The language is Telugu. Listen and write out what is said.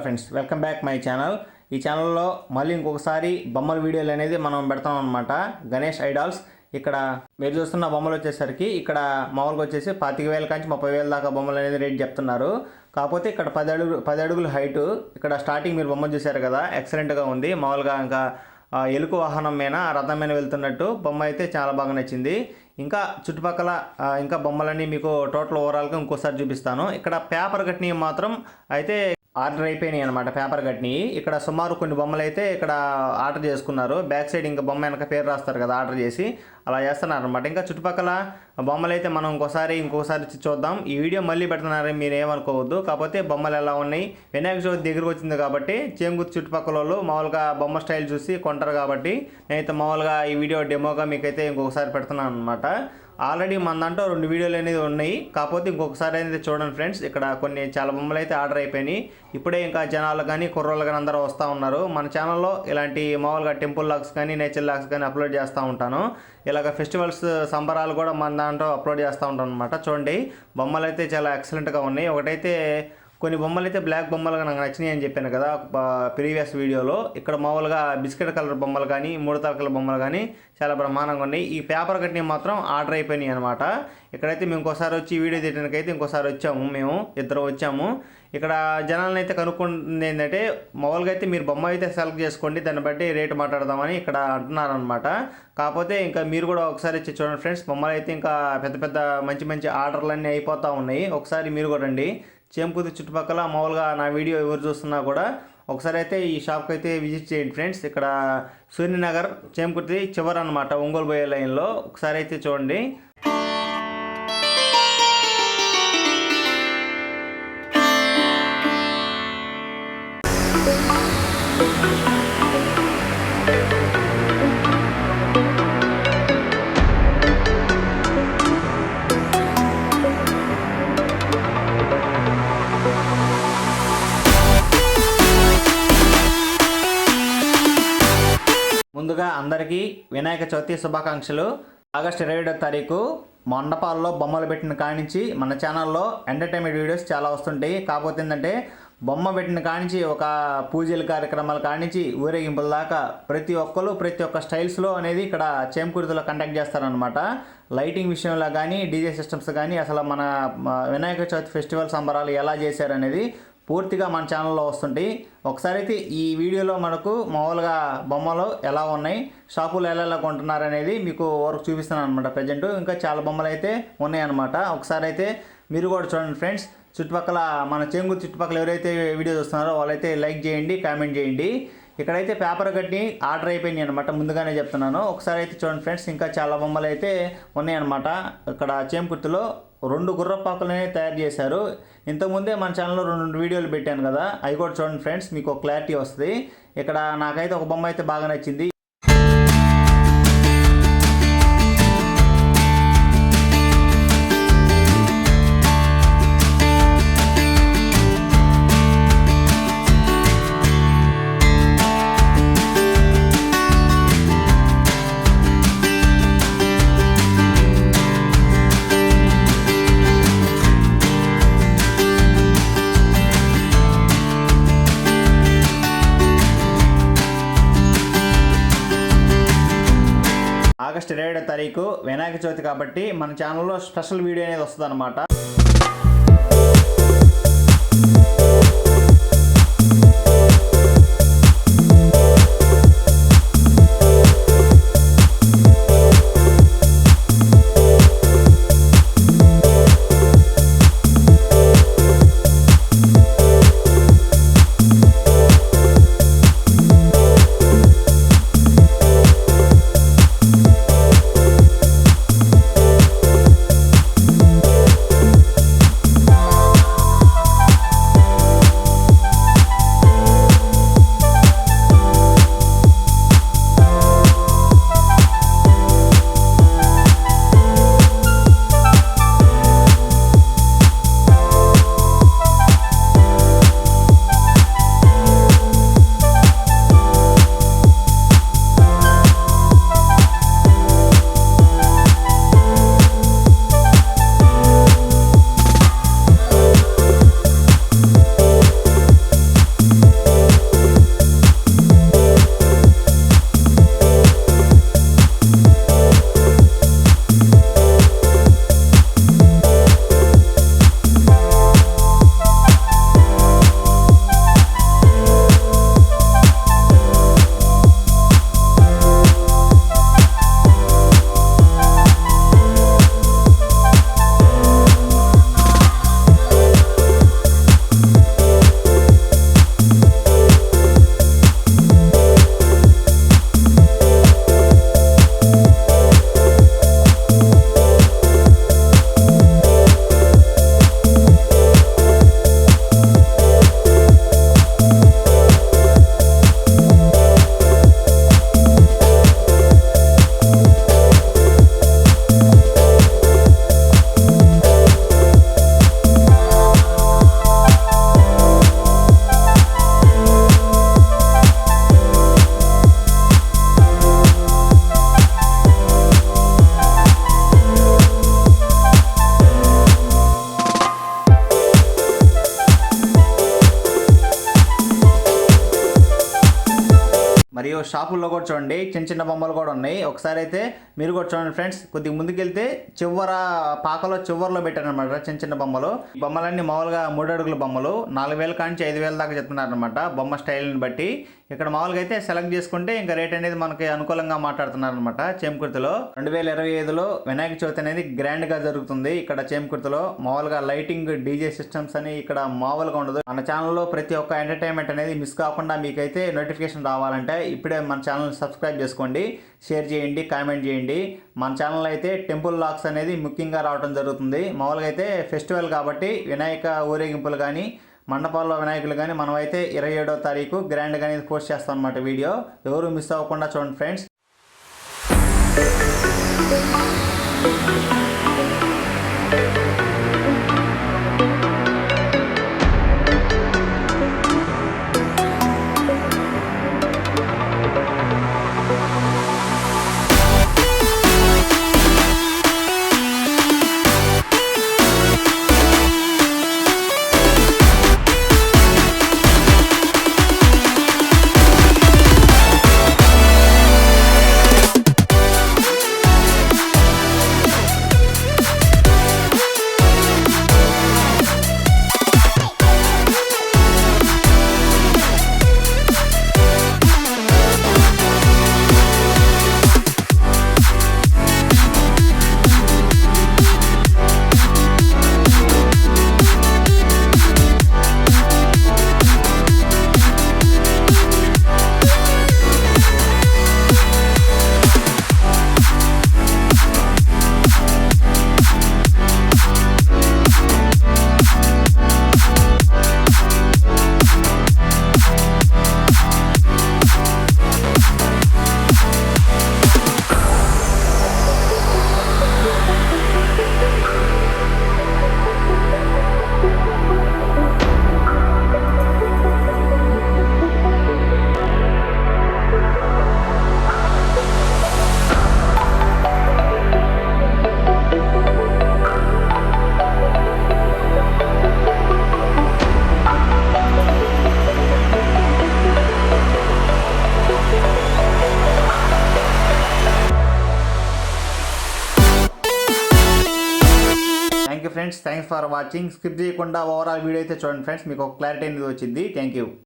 Friends, welcome back my channel. ఈ ఛానల్లో మళ్ళీ ఇంకొకసారి బొమ్మల వీడియోలు అనేది మనం పెడతాం అనమాట. గణేష్ ఐడాల్స్. ఇక్కడ మీరు చూస్తున్న బొమ్మలు వచ్చేసరికి ఇక్కడ మామూలుగా వచ్చేసి 25,000 నుంచి 30,000 దాకా బొమ్మలు అనేది రేట్ చెప్తున్నారు. కాకపోతే ఇక్కడ 10 అడుగుల హైటు. ఇక్కడ స్టార్టింగ్ మీరు బొమ్మ చూశారు కదా, ఎక్సలెంట్గా ఉంది. మామూలుగా ఇంకా ఎలుక వాహనం మీద రథం మీద వెళ్తున్నట్టు బొమ్మ అయితే చాలా బాగా నచ్చింది. ఇంకా చుట్టుపక్కల ఇంకా బొమ్మలన్నీ మీకు టోటల్ ఓవరాల్గా ఇంకోసారి చూపిస్తాను. ఇక్కడ పేపర్ కట్టినవి మాత్రం అయితే ఆర్డర్ అయిపోయినాయి అనమాట. పేపర్ కట్టినవి ఇక్కడ సుమారు కొన్ని బొమ్మలు అయితే ఇక్కడ ఆర్డర్ చేసుకున్నారు. బ్యాక్ సైడ్ ఇంకా బొమ్మ వెనక పేరు రాస్తారు కదా, ఆర్డర్ చేసి అలా చేస్తున్నారు అనమాట. ఇంకా చుట్టుపక్కల బొమ్మలు అయితే మనం ఇంకొకసారి చూద్దాం. ఈ వీడియో మళ్ళీ పెడుతున్నారని మీరు ఏమనుకోవద్దు. కాకపోతే బొమ్మలు ఎలా ఉన్నాయి, వినాయక చవితి దగ్గరకు వచ్చింది కాబట్టి చేంగుర్తి చుట్టుపక్కల వాళ్ళు మామూలుగా బొమ్మ స్టైల్ చూసి కొంటారు కాబట్టి నేనైతే మామూలుగా ఈ వీడియో డెమోగా మీకైతే ఇంకొకసారి పెడుతున్నాను అనమాట. ఆల్రెడీ మన దాంట్లో 2 వీడియోలు అనేది ఉన్నాయి. కాకపోతే ఇంకొకసారి అనేది చూడండి ఫ్రెండ్స్. ఇక్కడ చాలా బొమ్మలు అయితే ఆర్డర్ అయిపోయినాయి. ఇప్పుడే ఇంకా జనాలు కానీ కుర్రోళ్ళు కానీ అందరూ వస్తూ ఉన్నారు. మన ఛానల్లో ఇలాంటి మామూలుగా టెంపుల్ లాగ్స్ కానీ నేచర్ లాగ్స్ కానీ అప్లోడ్ చేస్తూ ఉంటాను. ఇలాగ ఫెస్టివల్స్ సంబరాలు కూడా మన దాంట్లో అప్లోడ్ చేస్తూ ఉంటాను అనమాట. చూడండి, బొమ్మలు అయితే చాలా ఎక్సలెంట్గా ఉన్నాయి. ఒకటైతే కొన్ని బొమ్మలు అయితే బ్లాక్ బొమ్మలుగా నాకు నచ్చినాయి అని చెప్పాను కదా ప్రీవియస్ వీడియోలో. ఇక్కడ మామూలుగా బిస్కెట్ కలర్ బొమ్మలు కానీ 3 తలకల బొమ్మలు కానీ చాలా బ్రహ్మాండంగా ఉన్నాయి. ఈ పేపర్ కట్టినవి మాత్రం ఆర్డర్ అయిపోయినాయి అనమాట. ఇక్కడైతే మేము ఇంకోసారి వచ్చి వీడియో తీయడానికి అయితే ఇంకోసారి వచ్చాము. మేము ఇద్దరు వచ్చాము. ఇక్కడ జనాలను అయితే కనుక్కుంటుంది ఏంటంటే, మామూలుగా అయితే మీరు బొమ్మ అయితే సెలెక్ట్ చేసుకోండి, దాన్ని బట్టి రేటు మాట్లాడదామని ఇక్కడ అంటున్నారనమాట. కాకపోతే ఇంకా మీరు కూడా ఒకసారి వచ్చి చూడండి ఫ్రెండ్స్. బొమ్మలు అయితే ఇంకా పెద్ద మంచి ఆర్డర్లన్నీ అయిపోతూ ఉన్నాయి. ఒకసారి మీరు కూడా రండి. చేంకుర్తి చుట్టుపక్కల మామూలుగా నా వీడియో ఎవరు చూస్తున్నా కూడా ఒకసారి అయితే ఈ షాప్కి అయితే విజిట్ చేయండి ఫ్రెండ్స్. ఇక్కడ సూర్యనగర్ చేంకుర్తి చివరి అనమాట, ఒంగోలు పోయే లైన్లో. ఒకసారి అయితే చూడండి. ముందుగా అందరికీ వినాయక చవితి శుభాకాంక్షలు. ఆగస్టు 21వ తారీఖు మండపాల్లో బొమ్మలు పెట్టిన కానించి మన ఛానల్లో ఎంటర్టైన్మెంట్ వీడియోస్ చాలా వస్తుంటాయి. కాకపోతే ఏంటంటే, బొమ్మ పెట్టిన కానించి ఒక పూజల కార్యక్రమాల కానించి ఊరేగింపుల దాకా ప్రతి ఒక్క స్టైల్స్లో అనేది ఇక్కడ చేంకుర్తిలో కండక్ట్ చేస్తారనమాట. లైటింగ్ విషయంలో కానీ డీజే సిస్టమ్స్ కానీ అసలు మన వినాయక చవితి ఫెస్టివల్ సంబరాలు ఎలా చేశారనేది పూర్తిగా మన ఛానల్లో వస్తుంటాయి. ఒకసారి అయితే ఈ వీడియోలో మనకు మామూలుగా బొమ్మలు ఎలా ఉన్నాయి, షాపులు ఎలా కొంటున్నారు అనేది మీకు వరకు చూపిస్తున్నాను అనమాట. ప్రజెంట్ ఇంకా చాలా బొమ్మలు అయితే ఉన్నాయన్నమాట. ఒకసారి అయితే మీరు కూడా చూడండి ఫ్రెండ్స్. చుట్టుపక్కల మన చేంగుర్తి చుట్టుపక్కల ఎవరైతే వీడియో చూస్తున్నారో వాళ్ళైతే లైక్ చేయండి, కామెంట్ చేయండి. ఇక్కడైతే పేపర్ కట్టి ఆర్డర్ అయిపోయినాయి అనమాట, ముందుగానే చెప్తున్నాను. ఒకసారి అయితే చూడండి ఫ్రెండ్స్. ఇంకా చాలా బొమ్మలు అయితే ఉన్నాయన్నమాట. ఇక్కడ చేంకుర్తిలో 2 గుర్రపాకులనే తయారు చేశారు. ఇంతకుముందే మన ఛానల్లో 2 వీడియోలు పెట్టాను కదా, అవి కూడా చూడండి ఫ్రెండ్స్, మీకు ఒక క్లారిటీ వస్తుంది. ఇక్కడ నాకైతే ఒక బొమ్మ అయితే బాగా నచ్చింది. ఆగస్టు 21వ తారీఖు వినాయక చవితి కాబట్టి మన ఛానల్లో స్పెషల్ వీడియో అనేది వస్తుంది అనమాట. మరియు షాపుల్లో కూడా చూడండి చిన్న చిన్న బొమ్మలు కూడా ఉన్నాయి. ఒకసారి అయితే మీరు కూడా చూడండి ఫ్రెండ్స్. కొద్దిగా ముందుకెళ్తే పాకలో చివరిలో పెట్టారనమాట చిన్న చిన్న బొమ్మలు. బొమ్మలన్నీ మామూలుగా 3 అడుగుల బొమ్మలు 4,000 కాంచి 5,000 దాకా చెప్తున్నారనమాట బొమ్మ స్టైల్ని బట్టి. ఇక్కడ మామూలుగా అయితే సెలెక్ట్ చేసుకుంటే ఇంకా రేట్ అనేది మనకి అనుకూలంగా మాట్లాడుతున్నారనమాట. చేమకుర్తిలో 2025లో వినాయక చవితి అనేది గ్రాండ్గా జరుగుతుంది. ఇక్కడ చేమకుర్తిలో మామూలుగా లైటింగ్ డీజే సిస్టమ్స్ అని ఇక్కడ మామూలుగా ఉండదు. మన ఛానల్లో ప్రతి ఒక్క ఎంటర్టైన్మెంట్ అనేది మిస్ కాకుండా మీకైతే నోటిఫికేషన్ రావాలంటే ఇప్పుడే మన ఛానల్ సబ్స్క్రైబ్ చేసుకోండి, షేర్ చేయండి, కామెంట్ చేయండి. మన ఛానల్ అయితే టెంపుల్ వ్లాగ్స్ అనేది ముఖ్యంగా రావడం జరుగుతుంది. మామూలుగా అయితే ఫెస్టివల్ కాబట్టి వినాయక ఊరేగింపులు కానీ మండపాల్లో వినాయకులు కానీ మనమైతే 27వ తారీఖు గ్రాండ్గా అనేది పోస్ట్ చేస్తాం అన్నమాట. వీడియో ఎవరు మిస్ అవ్వకుండా చూడండి friends. Friends thanks for watching. Skip చేయకుండా ఓవరాల్ వీడియో అయితే చూడండి ఫ్రెండ్స్, మీకు ఒక క్లారిటీ అనేది వచ్చింది. Thank you.